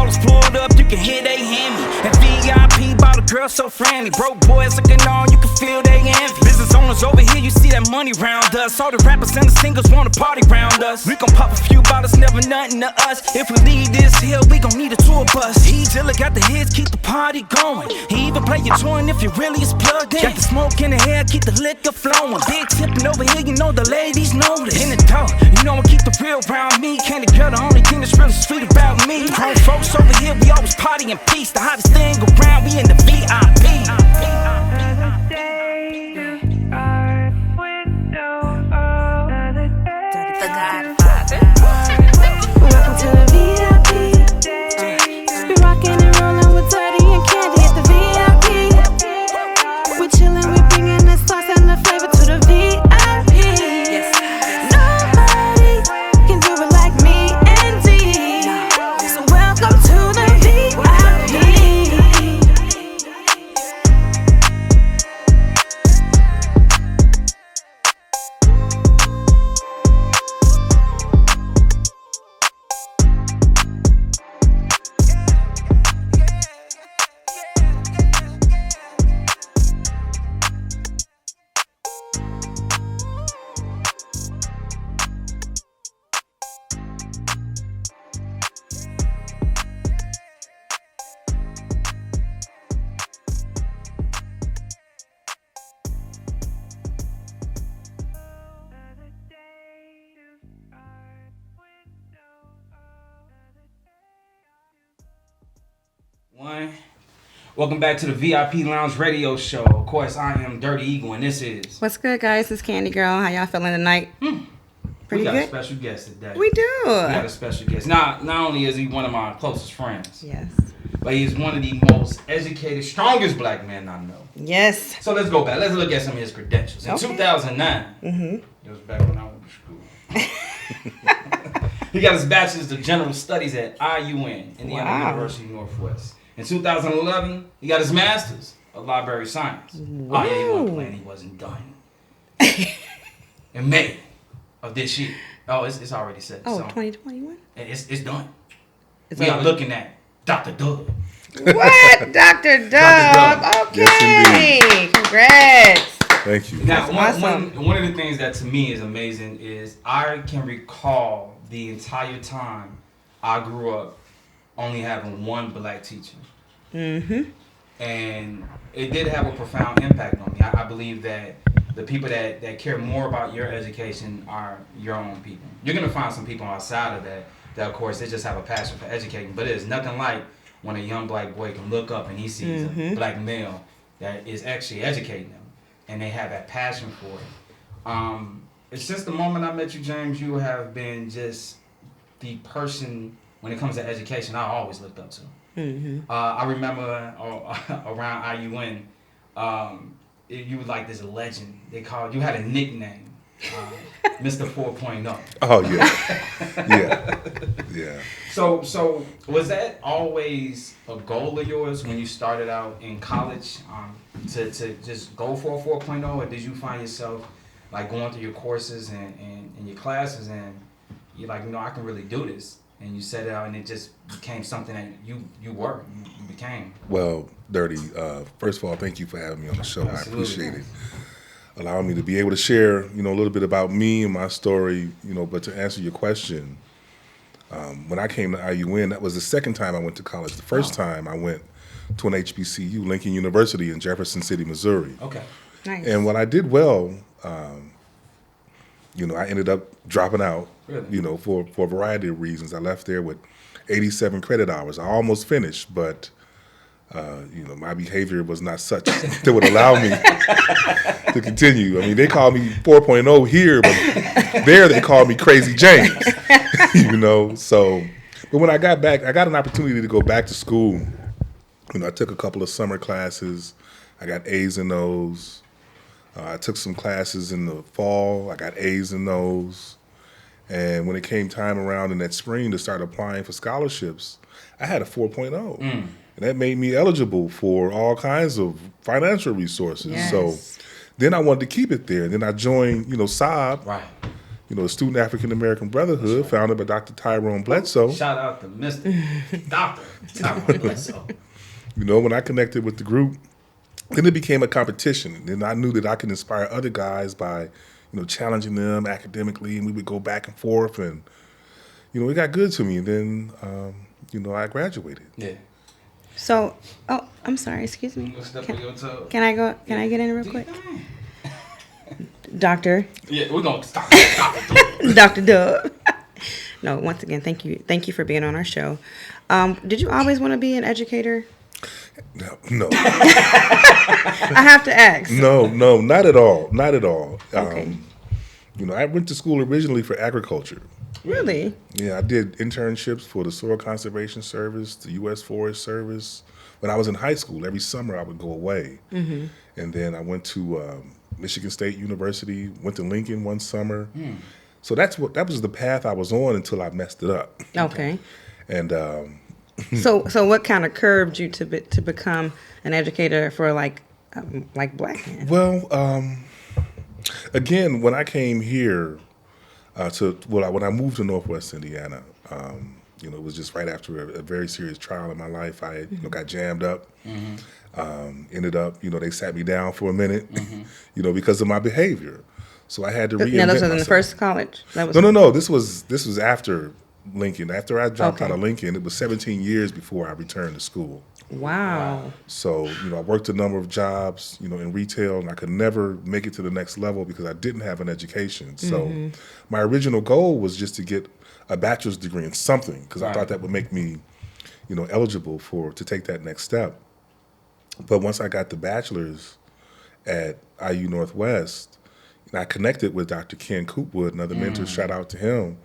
ballers pulled up, you can hear they hand me. And VIP bought a girl so friendly. Broke boys looking on, you can feel they envy. Business owners over here, you see that money round us. All the rappers and the singers wanna party round us. We gon' pop a few bottles, never nothing to us. If we leave this hill, we gon' need a tour bus. He Dilla got the hits, keep the party going. He even play your joint if you really is plugged in. Got the smoke in the hair, keep the liquor flowing. Big tipping over here, you know the ladies know this. In the dark, you know I keep the real around me. Candy girl, the only thing that's really sweet about me. Grown folks over here, we always party in peace. The hottest thing around, we in the VIP. The Godfather. Welcome to the VIP. We rockin' and rollin' with Dirty and Candy at the VIP. We chillin', we bringin' the sauce and the flavor to the VIP. Nobody can do it like me and D. So welcome to the VIP. Welcome back to the VIP Lounge Radio Show. Of course, I am Dirty Eagle, and this is... What's good, guys? It's Candy Girl. How y'all feeling tonight? we Pretty got good? a special guest today. We do. We got a special guest. Not only is he one of my closest friends, Yes. but he's one of the most educated, strongest black men I know. Yes. So let's go back. Let's look at some of his credentials. In 2009, it was back when I went to school. He got his bachelor's of general studies at IUN, Indiana Wow. University Northwest. In 2011, he got his master's of library science. Wow. Oh yeah, he wasn't playing. He wasn't done. In May of this year. Oh, it's already set. Oh, So 2021? it's done. It's We are over. looking at Dr. Doug. What? Dr. Dub. Dub. Okay. Yes, Congrats. Thank you. Now, That's one of the things that to me is amazing is I can recall the entire time I grew up only having one black teacher. Mm-hmm. And it did have a profound impact on me. I believe that the people that care more about your education are your own people. You're going to find some people outside of that of course, they just have a passion for educating. But it is nothing like when a young black boy can look up and he sees a black male that is actually educating them. And they have that passion for it. It's since the moment I met you, James, you have been just the person, when it comes to education, I always looked up to. I remember around IUN, you were like this legend. They called you had a nickname, Mr. 4.0. Oh yeah, yeah. So was that always a goal of yours when you started out in college, to just go for a 4.0, or did you find yourself like going through your courses and your classes and you're like, I can really do this, and you set it out and it just became something that you became? Well, Dirty, first of all, thank you for having me on the show. Absolutely. I appreciate it. Allowing me to be able to share, a little bit about me and my story, but to answer your question, when I came to IUN, that was the second time I went to college. The first time I went to an HBCU, Lincoln University in Jefferson City, Missouri. Okay. Nice. And when I did well, I ended up dropping out, Really? for a variety of reasons. I left there with 87 credit hours. I almost finished, but, my behavior was not such that would allow me to continue. I mean, they call me 4.0 here, but there they call me Crazy James, So, but when I got back, I got an opportunity to go back to school. I took a couple of summer classes. I got A's in those. I took some classes in the fall. I got A's in those. And when it came time around in that spring to start applying for scholarships, I had a 4.0. And that made me eligible for all kinds of financial resources. Yes. So then I wanted to keep it there. Then I joined, Saab, Right. the Student African American Brotherhood, founded by Dr. Tyrone Bledsoe. Shout out to Mr. Dr. Tyrone Bledsoe. When I connected with the group, then it became a competition. And then I knew that I could inspire other guys by, challenging them academically, and we would go back and forth, and it got good to me. And then, I graduated. Yeah. So, I'm sorry. Excuse me. Can I go? Can I get in real quick? Doctor. Yeah, we're gonna stop. Dr. Dub. No, once again, thank you for being on our show. Did you always want to be an educator? No. I have to ask. No, not at all. Not at all. Okay. I went to school originally for agriculture. Really? Yeah, I did internships for the Soil Conservation Service, the U.S. Forest Service. When I was in high school, every summer I would go away. Mm-hmm. And then I went to Michigan State University, went to Lincoln one summer. So that was the path I was on until I messed it up. Okay. And so what kind of curbed you to become an educator for like black men? Well, again, when I came here when I moved to Northwest Indiana, it was just right after a very serious trial in my life. I got jammed up. Ended up, they sat me down for a minute, because of my behavior. So I had to reinvent Now, this was in myself. the first college? No. This was after Lincoln. After I dropped out of Lincoln, it was 17 years before I returned to school. Wow. So, I worked a number of jobs, in retail, and I could never make it to the next level because I didn't have an education. So my original goal was just to get a bachelor's degree in something because I thought that would make me, eligible to take that next step. But once I got the bachelor's at IU Northwest, I connected with Dr. Ken Coopwood, another mentor, shout out to him.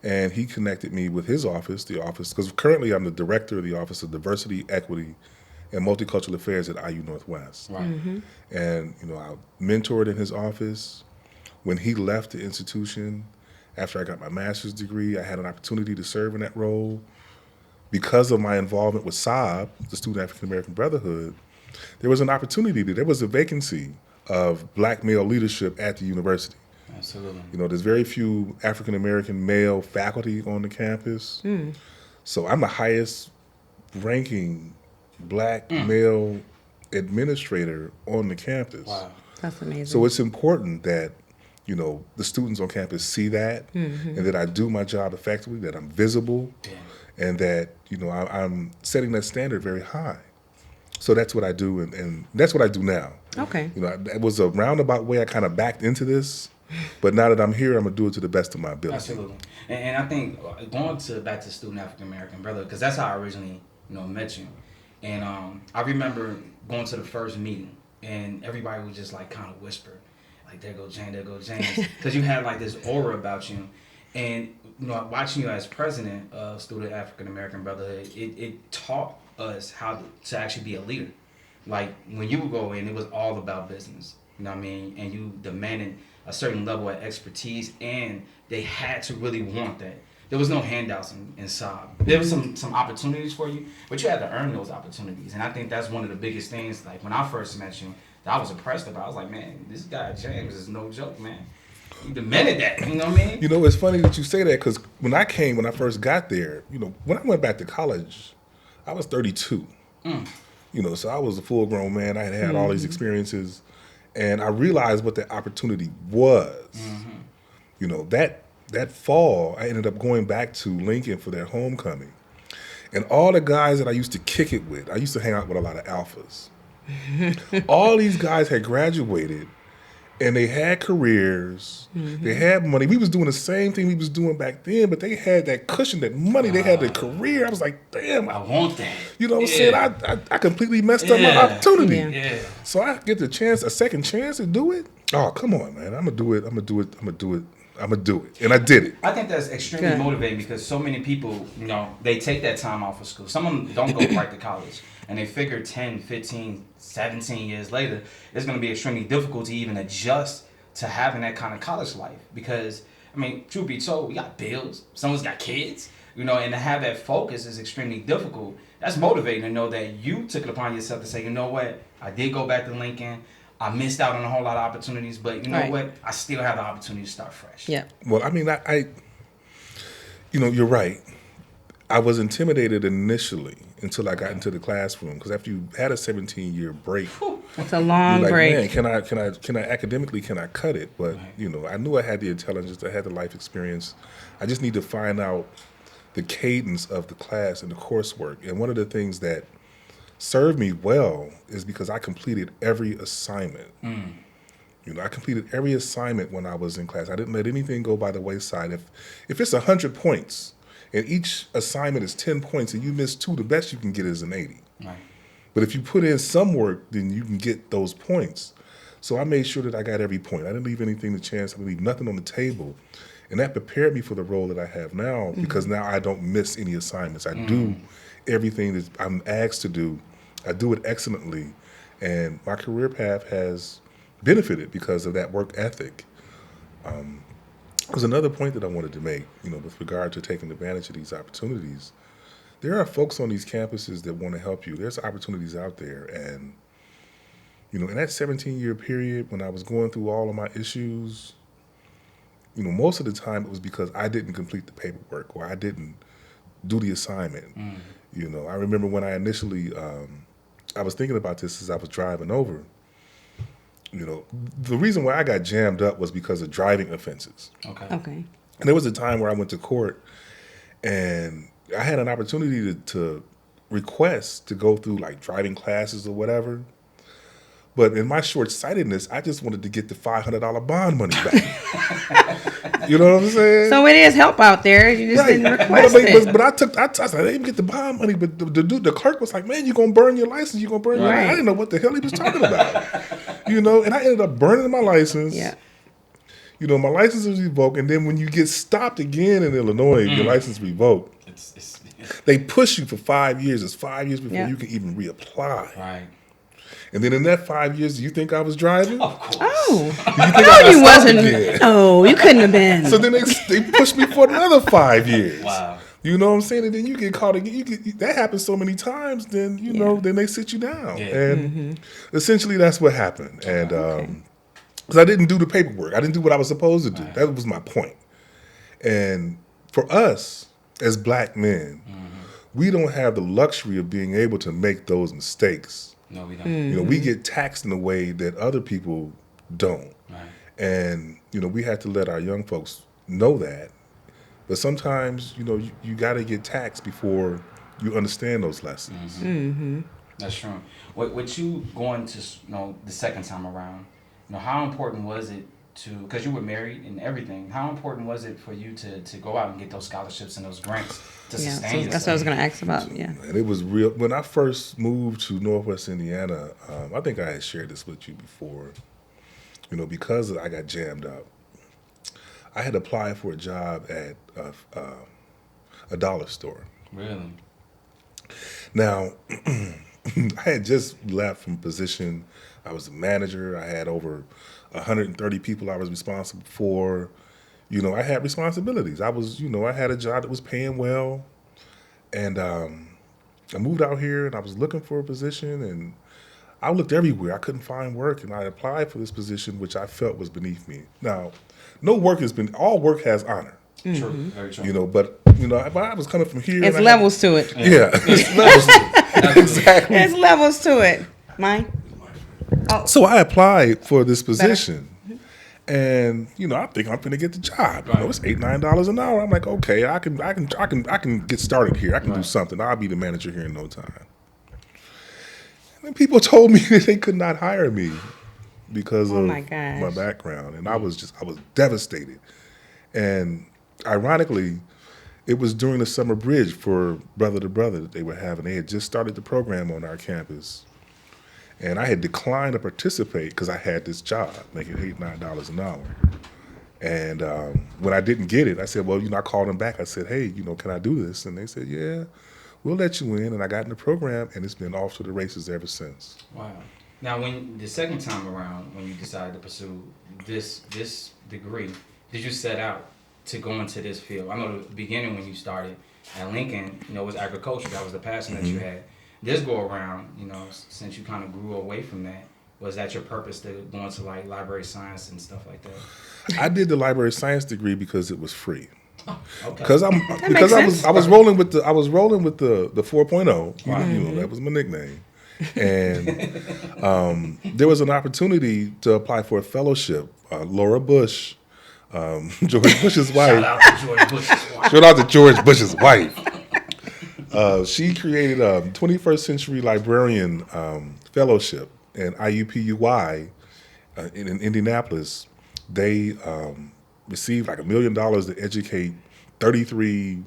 And he connected me with his office, because currently I'm the director of the Office of Diversity, Equity, and Multicultural Affairs at IU Northwest. Right. Mm-hmm. And, I mentored in his office. When he left the institution, after I got my master's degree, I had an opportunity to serve in that role. Because of my involvement with SAB, the Student African American Brotherhood, there was an opportunity, there was a vacancy of black male leadership at the university. Absolutely. There's very few African American male faculty on the campus. So I'm the highest ranking black male administrator on the campus. Wow. That's amazing. So it's important that, the students on campus see that and that I do my job effectively, that I'm visible, and that, I'm setting that standard very high. So that's what I do, and that's what I do now. Okay. It was a roundabout way I kind of backed into this. But now that I'm here, I'm going to do it to the best of my ability. Absolutely. And I think going back to Student African American Brother, because that's how I originally, met you. And I remember going to the first meeting, and everybody would just, kind of whisper, there go James. Because you had, this aura about you. And, watching you as president of Student African American Brotherhood, it taught us how to actually be a leader. When you would go in, it was all about business. You know what I mean? And you demanded a certain level of expertise, and they had to really want that. There was no handouts in SAB. There was some opportunities for you, but you had to earn those opportunities. And I think that's one of the biggest things, when I first met you, that I was impressed about. I was like, man, this guy James is no joke, man. He demanded that, you know what I mean? It's funny that you say that, because when I first got there, when I went back to college, I was 32. So I was a full-grown man. I had all these experiences. And I realized what the opportunity was. That fall, I ended up going back to Lincoln for their homecoming. And all the guys that I used to kick it with, I used to hang out with a lot of alphas. All these guys had graduated, and they had careers. They had money. We was doing the same thing we was doing back then, but they had that cushion, that money. They had the career. I was like, damn, I want that. You know what I'm saying? I completely messed up my opportunity. Yeah. So I get a second chance to do it. Oh, come on, man. I'm gonna do it. And I did it. I think that's extremely motivating, because so many people, they take that time off of school. Some of them don't go right to college, and they figure 10, 15, 17 years later, it's going to be extremely difficult to even adjust to having that kind of college life. Because, truth be told, we got bills. Someone's got kids, and to have that focus is extremely difficult. That's motivating to know that you took it upon yourself to say, you know what, I did go back to Lincoln. I missed out on a whole lot of opportunities, but you know Right. what? I still have the opportunity to start fresh. Yeah. Well, I mean, I you're right. I was intimidated initially until I got into the classroom because after you had a 17-year break, It's a long you're like, break. man, can I academically can I cut it? But I knew I had the intelligence, I had the life experience. I just need to find out the cadence of the class and the coursework. And one of the things that served me well is because I completed every assignment. I completed every assignment when I was in class. I didn't let anything go by the wayside. If it's 100 points and each assignment is 10 points and you miss 2, the best you can get is an 80. Right. But if you put in some work, then you can get those points. So I made sure that I got every point. I didn't leave anything to chance. I didn't leave nothing on the table. And that prepared me for the role that I have now because now I don't miss any assignments. I do everything that I'm asked to do. I do it excellently. And my career path has benefited because of that work ethic. There's another point that I wanted to make, with regard to taking advantage of these opportunities. There are folks on these campuses that want to help you. There's opportunities out there. And, in that 17-year period when I was going through all of my issues, most of the time it was because I didn't complete the paperwork or I didn't do the assignment. I remember when I initially, I was thinking about this as I was driving over. The reason why I got jammed up was because of driving offenses. Okay. And there was a time where I went to court and I had an opportunity to request to go through like driving classes or whatever. But in my short-sightedness, I just wanted to get the $500 bond money back. You know what I'm saying? So it is help out there. You just didn't request it. But I said, I didn't get the bond money. But the clerk was like, man, you're going to burn your license. You're going to burn your license. I didn't know what the hell he was talking about. And I ended up burning my license. Yeah. My license was revoked. And then when you get stopped again in Illinois, your license revoked. They push you for 5 years. It's 5 years before you can even reapply. Right. And then in that 5 years, do you think I was driving? Of course. Oh. Do you think I got You wasn't. again? No, you couldn't have been. So then they pushed me for another 5 years. Wow. You know what I'm saying? And then you get caught again. That happens so many times. Then then they sit you down, and essentially that's what happened. And because I didn't do the paperwork, I didn't do what I was supposed to do. Right. That was my point. And for us as black men, we don't have the luxury of being able to make those mistakes. No, we don't. We get taxed in a way that other people don't. Right. And, we have to let our young folks know that. But sometimes, you got to get taxed before you understand those lessons. That's true. With you going to, the second time around, how important was it because you were married and everything, how important was it for you to go out and get those scholarships and those grants to sustain yourself? That's what I was going to ask about, And it was real. When I first moved to Northwest Indiana, I think I had shared this with you before, because I got jammed up. I had applied for a job at a dollar store. Really? Now, I had just left from position. I was a manager. I had over 130 people I was responsible for. I had responsibilities. I had a job that was paying well. And I moved out here and I was looking for a position and I looked everywhere. I couldn't find work and I applied for this position, which I felt was beneath me. Now, all work has honor. True, very true. But if I was coming from here. It's levels to it. Yeah, it's levels to it. Exactly. There's levels to it. Mine? So I applied for this position, and I think I'm gonna get the job. It's $8-9 an hour. I'm like, okay, I can get started here. I can do something. I'll be the manager here in no time. And then people told me that they could not hire me because of my background, and I was devastated. And ironically, it was during the summer bridge for Brother to Brother that they were having. They had just started the program on our campus. And I had declined to participate because I had this job making $8-9 an hour. And when I didn't get it, I said, well, I called them back. I said, hey, can I do this? And they said, yeah, we'll let you in. And I got in the program, and it's been off to the races ever since. Wow. Now, when the second time around, when you decided to pursue this degree, did you set out to go into this field? I know the beginning when you started at Lincoln, was agriculture. That was the passion that you had. This go around, since you kind of grew away from that, was that your purpose to go into like library science and stuff like that? I did the library science degree because it was free. Okay. Because I was rolling with the 4.0. Wow. You know, that was my nickname. And there was an opportunity to apply for a fellowship. Laura Bush, George Bush's wife. Shout out to George Bush's wife. Shout out to George Bush's wife. She created a 21st Century Librarian Fellowship, and IUPUI in Indianapolis, they received like $1 million to educate 33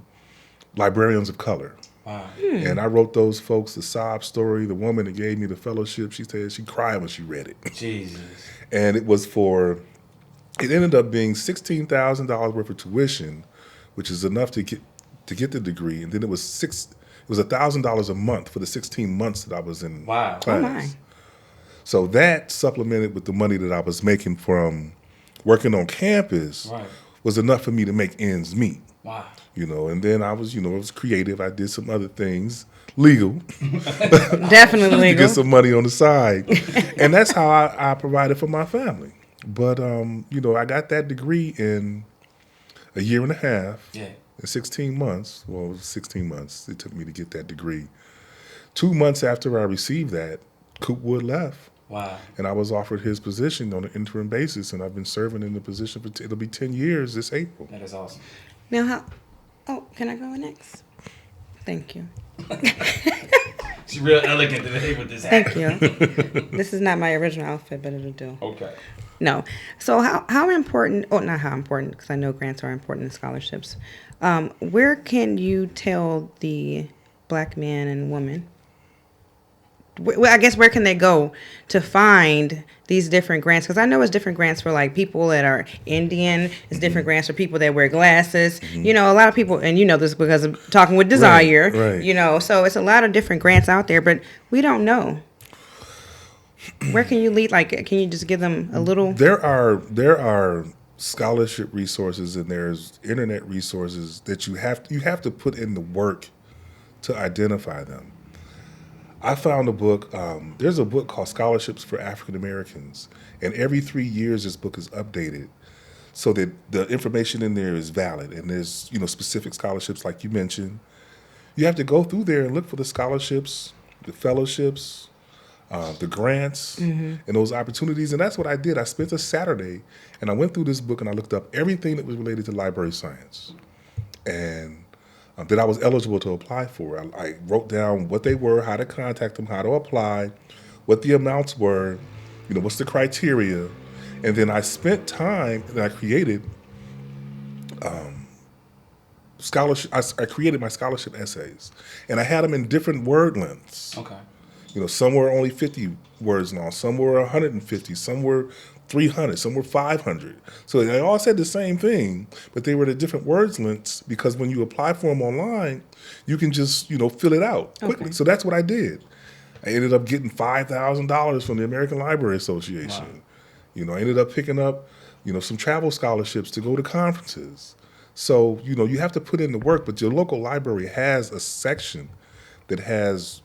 librarians of color. Wow. And I wrote those folks the sob story. The woman that gave me the fellowship, she said she cried when she read it. Jesus. And it ended up being $16,000 worth of tuition, which is enough to get the degree. And then it was $1,000 a month for the 16 months that I was in Wow. class. Oh my. So that supplemented with the money that I was making from working on campus Right. was enough for me to make ends meet. Wow. You know, and then I was creative. I did some other things, legal, Definitely to legal. get some money on the side. And that's how I provided for my family. But, I got that degree in a year and a half. Yeah. In 16 months. Well, it was 16 months it took me to get that degree. 2 months after I received that, Coop Wood left. Wow. And I was offered his position on an interim basis, and I've been serving in the position for it'll be 10 years this April. That is awesome. Now, can I go next? Thank you. She's real elegant today with this hat. Thank you. This is not my original outfit, but it'll do. Okay. No. So how important, not how important, because I know grants are important in scholarships. Where can you tell the black man and woman, well, I guess where can they go to find these different grants? Because I know it's different grants for like people that are Indian. It's different grants for people that wear glasses. You know, a lot of people, and you know this because of talking with Desire. Right. You know, so it's a lot of different grants out there, but we don't know. Where can you lead? Like, can you just give them a little? There are scholarship resources and there's internet resources that you have to put in the work to identify them. I found a book. There's a book called Scholarships for African Americans, and every 3 years this book is updated so that the information in there is valid. And there's specific scholarships like you mentioned. You have to go through there and look for the scholarships, the fellowships, the grants, and those opportunities. And that's what I did. I spent a Saturday and I went through this book and I looked up everything that was related to library science and that I was eligible to apply for. I wrote down what they were, how to contact them, how to apply, what the amounts were, what's the criteria. And then I spent time and I created scholarship. I created my scholarship essays and I had them in different word lengths. Okay. Some were only 50 words long, some were 150, some were 300, some were 500. So they all said the same thing, but they were the different words lengths because when you apply for them online, you can just, fill it out quickly. Okay. So that's what I did. I ended up getting $5,000 from the American Library Association. Wow. I ended up picking up, some travel scholarships to go to conferences. So, you have to put in the work, but your local library has a section that has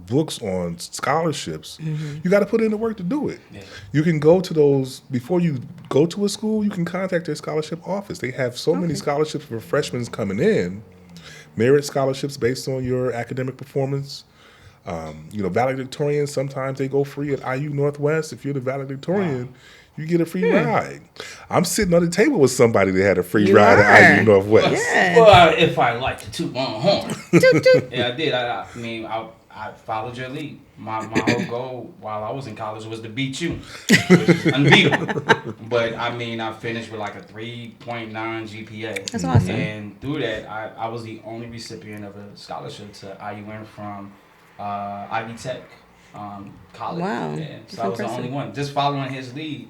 books on scholarships. You got to put in the work to do it. Yeah. You can go to those before you go to a school. You can contact their scholarship office. They have so many scholarships for freshmen coming in, merit scholarships based on your academic performance. Valedictorians, sometimes they go free at IU Northwest. If you're the valedictorian, you get a free ride. I'm sitting on the table with somebody that had a free ride at IU Northwest. Yeah. Well, if I like to toot my own horn. Yeah, I did. I followed your lead. My whole goal while I was in college was to beat you, which is unbeatable. But I finished with like a 3.9 GPA. That's awesome. And through that, I was the only recipient of a scholarship to IUN from Ivy Tech college. Wow. Yeah. That's So I was the impressive. only one. Just following his lead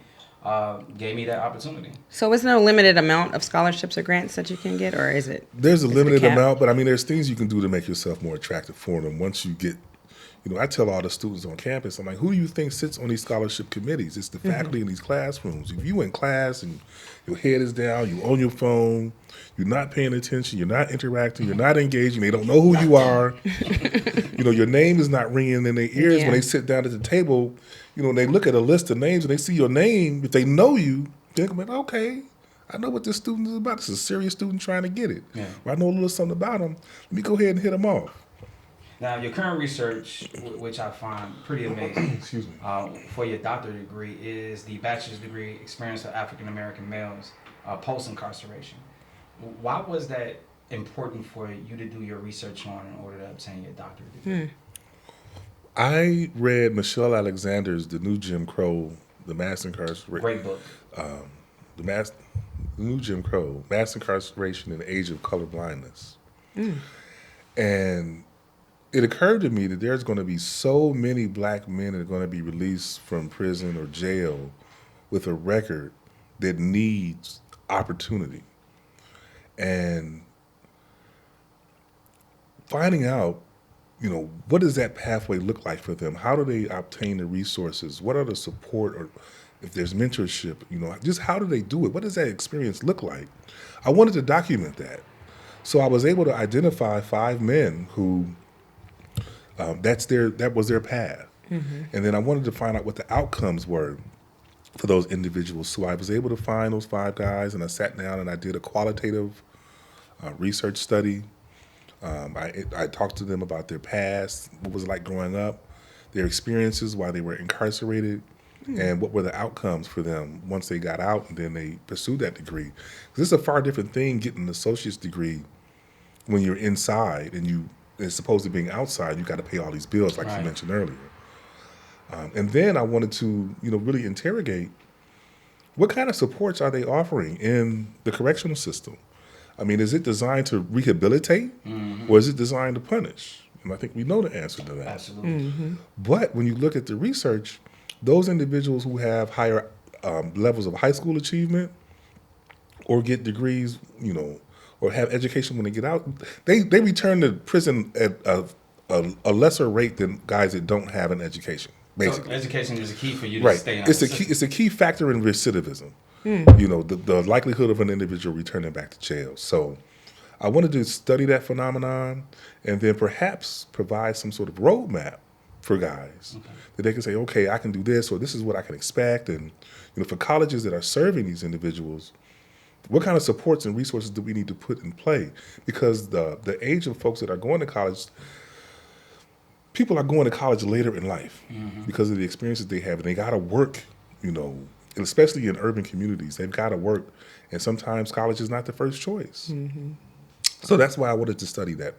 gave me that opportunity. So is there no limited amount of scholarships or grants that you can get, or is it? There's a is it limited cap? amount, but there's things you can do to make yourself more attractive for them. Once you get, I tell all the students on campus, I'm like, who do you think sits on these scholarship committees? It's the faculty in these classrooms. If you in class and your head is down, you on your phone, you're not paying attention, you're not interacting, you're not engaging, they don't know who you are. Your name is not ringing in their ears when they sit down at the table. when they look at a list of names and they see your name, if they know you, they're going to be, okay, I know what this student is about. This is a serious student trying to get it. Yeah. Or I know a little something about him. Let me go ahead and hit him off. Now, your current research, which I find pretty amazing, Excuse me. for your doctorate degree, is the bachelor's degree experience of African American males post-incarceration. Why was that important for you to do your research on in order to obtain your doctorate degree? I read Michelle Alexander's The New Jim Crow, The Mass Incarceration. Great book. The New Jim Crow, Mass Incarceration in the Age of Colorblindness. And it occurred to me that there's going to be so many black men that are going to be released from prison or jail with a record that needs opportunity. And finding out, what does that pathway look like for them? How do they obtain the resources? What are the support, or if there's mentorship, just how do they do it? What does that experience look like? I wanted to document that. So I was able to identify 5 men who that was their path. And then I wanted to find out what the outcomes were for those individuals. So I was able to find those 5 guys, and I sat down and I did a qualitative research study. I talked to them about their past, what was it like growing up, their experiences while they were incarcerated, and what were the outcomes for them once they got out and then they pursued that degree. This is a far different thing, getting an associate's degree when you're inside, and as opposed to being outside, you got to pay all these bills like you mentioned earlier. And then I wanted to, really interrogate what kind of supports are they offering in the correctional system? I mean, is it designed to rehabilitate, or is it designed to punish? And I think we know the answer to that. Absolutely. But when you look at the research, those individuals who have higher levels of high school achievement or get degrees, or have education when they get out, they return to prison at a lesser rate than guys that don't have an education. Basically, so education is a key for you to stay on. It's a key factor in recidivism. The likelihood of an individual returning back to jail. So I wanted to study that phenomenon and then perhaps provide some sort of roadmap for guys that they can say, okay, I can do this, or this is what I can expect. And for colleges that are serving these individuals, what kind of supports and resources do we need to put in play? Because the age of folks that are going to college, people are going to college later in life because of the experiences they have, and they got to work, especially in urban communities. They've got to work, and sometimes college is not the first choice. So that's why I wanted to study that.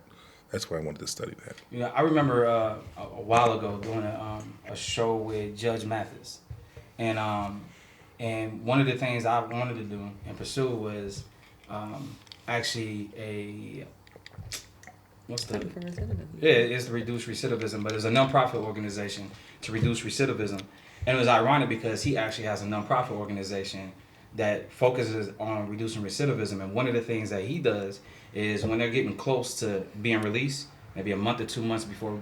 I remember a while ago doing a show with Judge Mathis, and one of the things I wanted to do and pursue was actually it's to reduce recidivism, but it's a nonprofit organization to reduce recidivism. And it was ironic because he actually has a nonprofit organization that focuses on reducing recidivism. And one of the things that he does is when they're getting close to being released, maybe a month or 2 months before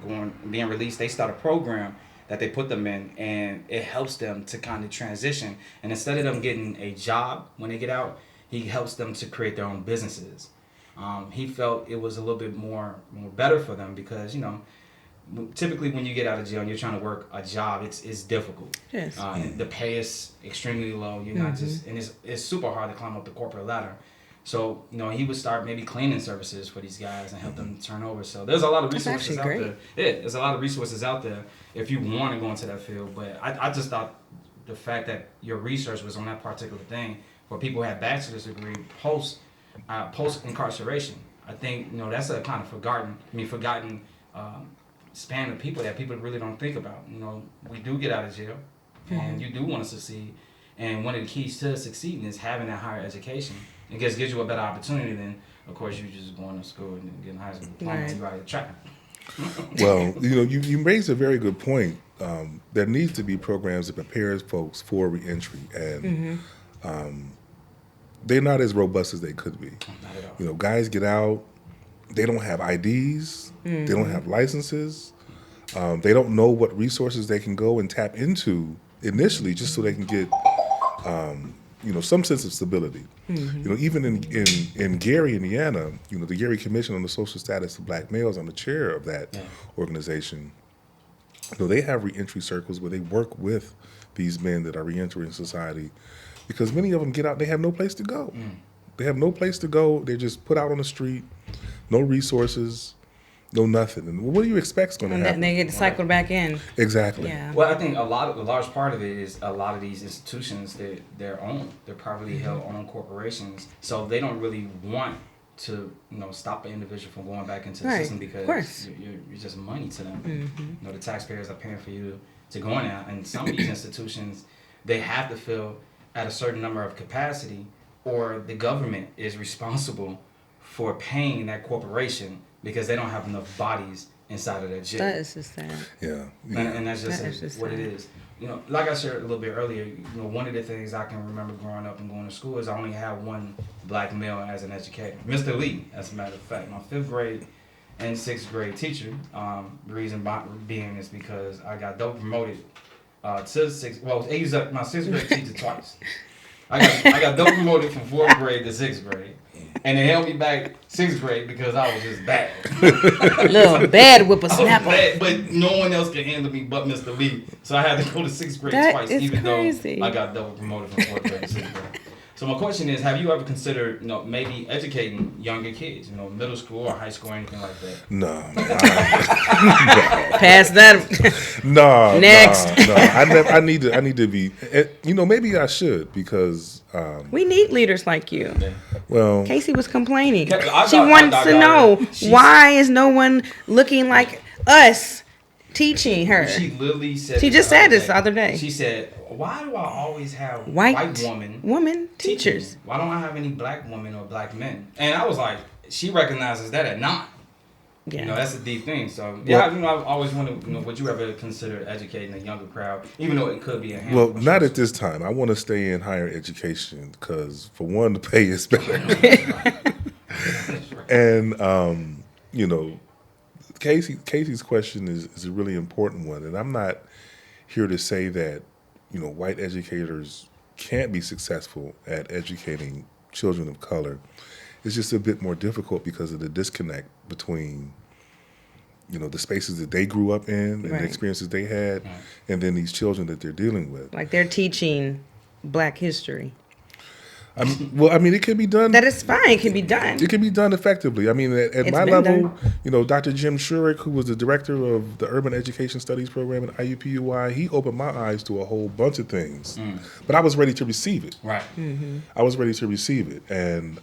being released, they start a program that they put them in, and it helps them to kind of transition. And instead of them getting a job when they get out, he helps them to create their own businesses. He felt it was a little bit more better for them because, typically when you get out of jail and you're trying to work a job, it's difficult. Yes. The pay is extremely low. You're not just, and it's super hard to climb up the corporate ladder. So, he would start maybe cleaning services for these guys and help them turn over. So there's a lot of resources out there. Yeah, there's a lot of resources out there if you want to go into that field. But I just thought the fact that your research was on that particular thing for people who have bachelor's degree post incarceration, I think that's a kind of forgotten span of people that people really don't think about. We do get out of jail, and you do want to succeed. And one of the keys to succeeding is having that higher education. It just gives you a better opportunity than, of course, you just going to school and getting high school diploma and you out of track. Well, you raised a very good point. There needs to be programs that prepare folks for reentry, and they're not as robust as they could be. Not at all. Guys get out, they don't have IDs, they don't have licenses, they don't know what resources they can go and tap into initially just so they can get some sense of stability. Even in Gary, Indiana, the Gary Commission on the Social Status of Black Males, I'm the chair of that organization. They have reentry circles where they work with these men that are reentering society, because many of them get out, they have no place to go. They have no place to go. They're just put out on the street, no resources, no nothing. And what do you expect's going to And happen? then they get cycled back in. Exactly. Yeah. Well, I think the large part of it is a lot of these institutions, they're owned. They're privately held, owned corporations. So they don't really want to, stop an individual from going back into the Right, system, of because course. you're just money to them. The taxpayers are paying for you to go in there. And some of these institutions, they have to fill at a certain number of capacity, or the government is responsible for paying that corporation because they don't have enough bodies inside of that jail. That is just sad. Yeah. And that's just, That is just what sad. it is. Like I shared a little bit earlier, one of the things I can remember growing up and going to school is I only had one black male as an educator, Mr. Lee, as a matter of fact. My 5th grade and 6th grade teacher. The reason being is because I got double promoted to 6th. Well, they used up my 6th grade teacher twice. I got double promoted from 4th grade to 6th grade. And they held me back 6th grade because I was just bad. Little bad I was whippersnapper. bad, but no one else could handle me but Mr. Lee. So I had to go to 6th grade That twice, is even crazy. though I got double promoted from 4th grade to 6th grade. So my question is, have you ever considered, maybe educating younger kids, middle school or high school or anything like that? No. Pass that. No. Next. No. I need to be. Maybe I should, because. We need leaders like you. Well. Casey was complaining. I She got wants to know her. why is no one looking like us teaching her. She literally said. She just said this the other day. She said, "Why do I always have White woman teachers. me? Why don't I have any black women or black men?" And I was like, she recognizes that at 9. Yeah. That's a deep thing. So yeah, I've always wondered, would you ever consider educating a younger crowd, even though it could be a handful? Well, not at this time. I want to stay in higher education because, for one, the pay is better, and Casey's question is a really important one, and I'm not here to say that white educators can't be successful at educating children of color. It's just a bit more difficult because of the disconnect between the spaces that they grew up in and Right. the experiences they had, and then these children that they're dealing with. Like they're teaching Black history. It can be done. That is fine. It can be done. It can be done effectively. At It's my been level, Dr. Jim Shurick, who was the director of the Urban Education Studies program at IUPUI, he opened my eyes to a whole bunch of things. But I was ready to receive it. Right. I was ready to receive it. And,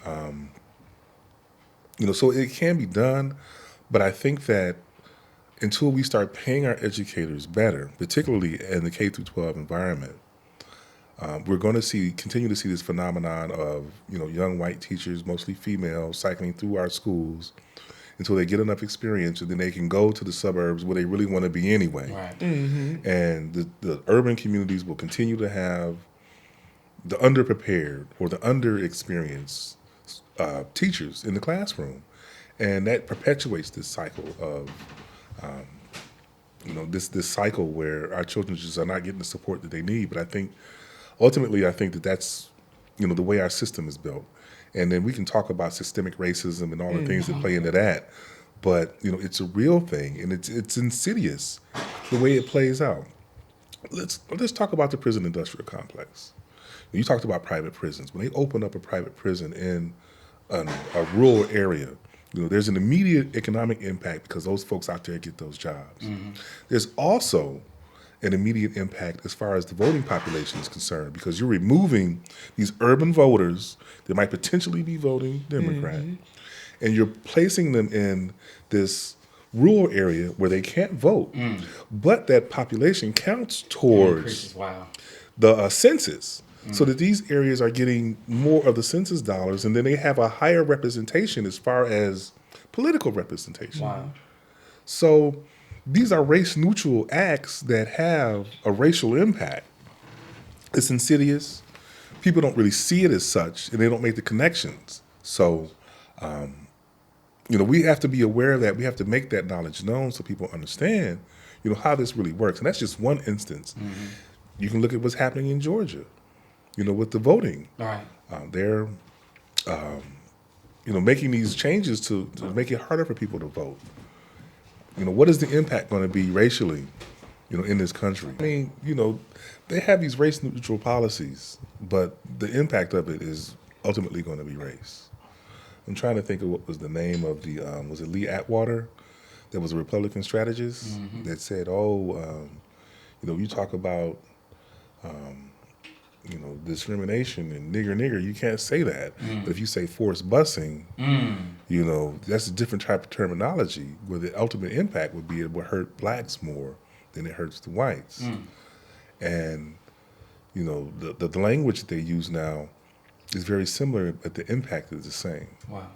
so it can be done. But I think that until we start paying our educators better, particularly in the K through 12 environment, we're going to continue to see this phenomenon of young white teachers, mostly female, cycling through our schools until they get enough experience, and then they can go to the suburbs where they really want to be anyway. Right. And the urban communities will continue to have the underprepared or the underexperienced teachers in the classroom, and that perpetuates this cycle of this cycle where our children just are not getting the support that they need. But I think ultimately, that's the way our system is built. And then we can talk about systemic racism and all the things that play into that. But it's a real thing, and it's insidious the way it plays out. Let's talk about the prison industrial complex. You talked about private prisons. When they open up a private prison in a rural area, there's an immediate economic impact because those folks out there get those jobs. There's also an immediate impact as far as the voting population is concerned, because you're removing these urban voters that might potentially be voting Democrat, and you're placing them in this rural area where they can't vote, but that population counts towards the census, so that these areas are getting more of the census dollars, and then they have a higher representation as far as political representation. Wow. So these are race-neutral acts that have a racial impact. It's insidious. People don't really see it as such, and they don't make the connections. So, we have to be aware of that. We have to make that knowledge known so people understand, how this really works. And that's just one instance. You can look at what's happening in Georgia, with the voting. All right. They're, making these changes to make it harder for people to vote. What is the impact going to be racially in this country. I mean, they have these race neutral policies, but the impact of it is ultimately going to be race. I'm trying to think of what was the name of the, was it Lee Atwater? That was a Republican strategist that said, you talk about, discrimination and nigger, you can't say that. But if you say forced busing, that's a different type of terminology where the ultimate impact would be it would hurt blacks more than it hurts the whites. And, the language that they use now is very similar, but the impact is the same. Wow.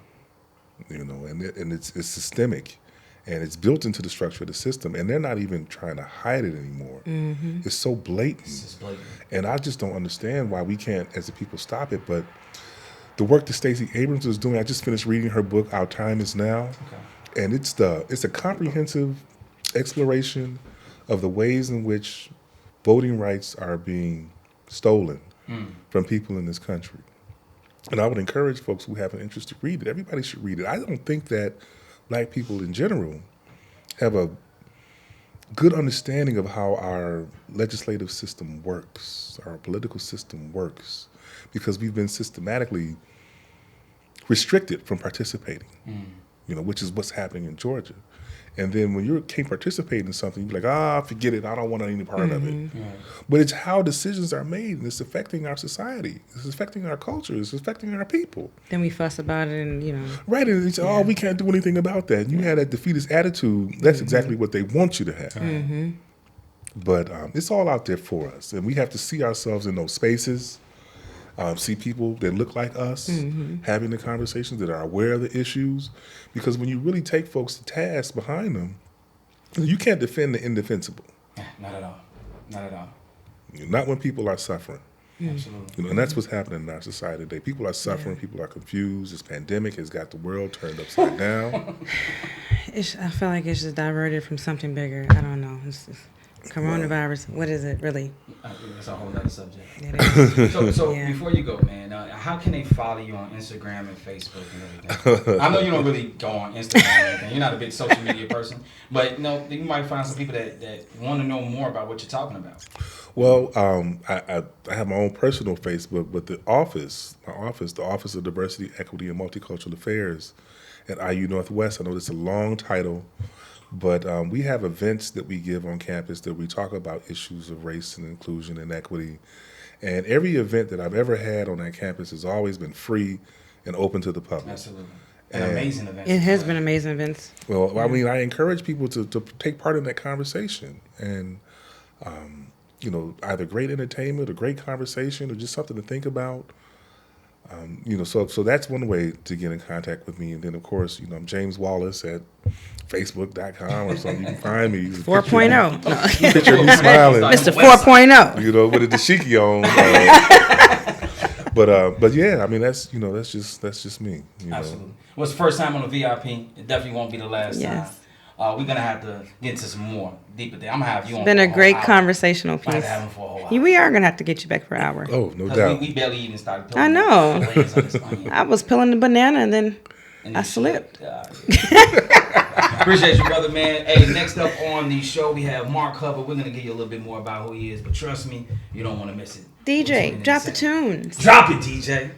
And it's systemic. And it's built into the structure of the system, and they're not even trying to hide it anymore. It's so blatant. It's blatant. And I just don't understand why we can't, as a people, stop it. But the work that Stacey Abrams is doing, I just finished reading her book, Our Time Is Now, and it's a comprehensive exploration of the ways in which voting rights are being stolen from people in this country. And I would encourage folks who have an interest to read it. Everybody should read it. I don't think that Black people in general have a good understanding of how our legislative system works, our political system works, because we've been systematically restricted from participating, which is what's happening in Georgia. And then when you can't participate in something, you're like, forget it, I don't want any part of it. But it's how decisions are made, and it's affecting our society. It's affecting our culture. It's affecting our people. Then we fuss about it and, Right, and it's, we can't do anything about that. And you had that defeatist attitude, that's exactly what they want you to have. But it's all out there for us, and we have to see ourselves in those spaces, see people that look like us, having the conversations, that are aware of the issues. Because when you really take folks to task behind them, you can't defend the indefensible. Not at all. Not at all. Not when people are suffering. Absolutely. And that's what's happening in our society today. People are suffering. People are confused. This pandemic has got the world turned upside down. I feel like it's just diverted from something bigger. I don't know. It's coronavirus. What is it really? That's a whole other subject. It is. So before you go, man, how can they follow you on Instagram and Facebook and everything? I know you don't really go on Instagram and everything. You're not a big social media person, but you might find some people that want to know more about what you're talking about. Well, I have my own personal Facebook, but the Office of Diversity, Equity, and Multicultural Affairs at IU Northwest. I know it's a long title, but we have events that we give on campus that we talk about issues of race and inclusion and equity. And every event that I've ever had on that campus has always been free and open to the public. Absolutely. And amazing events. It has been amazing events. Well, I mean, I encourage people to take part in that conversation. And, either great entertainment or great conversation or just something to think about. So that's one way to get in contact with me. And then, of course, I'm James Wallace at Facebook.com or something. You can find me. 4.0. Picture me smiling. Mr. 4.0. With a dashiki on. But yeah, I mean, that's just me. Absolutely. Well, it's the first time on the VIP. It definitely won't be the last time. We're going to have to get into some more deeper there. I'm going to have you on. It's been a great conversational piece. Have him for a whole hour. We are going to have to get you back for an hour. Oh, no doubt. We barely even started I know. I was peeling the banana and then I slipped. Appreciate you, brother, man. Hey, next up on the show, we have Mark Hubbard. We're going to give you a little bit more about who he is, but trust me, you don't want to miss it. DJ, drop the tunes. Drop it, DJ.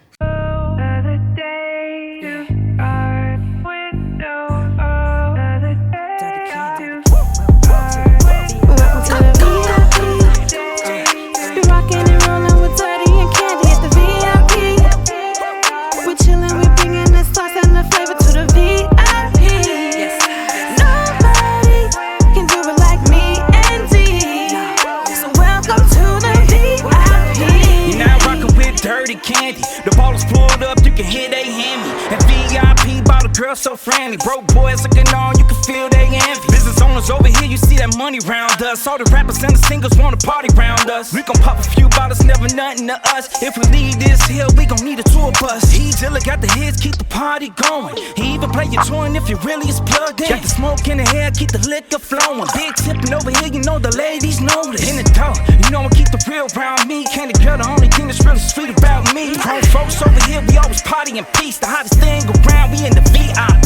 Candy. The ballers pulled up, you can hear they hand me. And VIP bought a girl so friendly. Broke boys looking on, you can feel they envy. Business owners over here, you see that money round us. All the rappers and the singles wanna party round us. We gon' pop a few bottles, never nothing to us. If we leave this hill, we gon' need a tour bus. He Dilla got the hits, keep the party going. He even play your twin if you really is plugged in. Got the smoke in the hair, keep the liquor flowing. Big tipping over here, you know the ladies know this. In the door, you know I keep the real around me. Candy girl, the only thing that's really sweet about me. Grown folks over here, we always party in peace. The hottest thing around, we in the VIP.